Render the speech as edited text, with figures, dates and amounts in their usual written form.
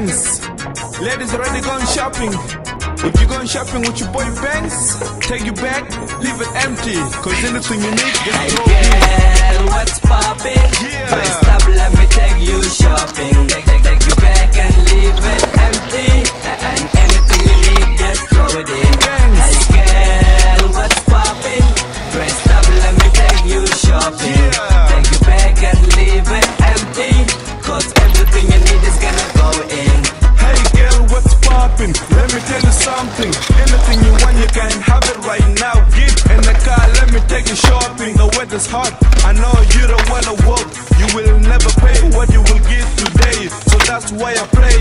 Banks. Ladies already gone shopping. If you gone shopping with your boy Banks, take your bag, leave it empty. Cause anything you need, just hey throw it in. girl, what's poppin'? Yeah. First up, let me take you shopping. Take your bag and leave it empty. And anything you need, just throw it in. Banks. Hey girl, what's poppin'? First up, let me take you shopping. Yeah. Take your bag and leave it empty. Cause everything you need is gonna go in. Hey girl, what's poppin'? Let me tell you something. Anything you want, you can have it right now. Get in the car, let me take you shopping. The weather's hot, I know you don't wanna walk. You will never pay what you will get today. So that's why I play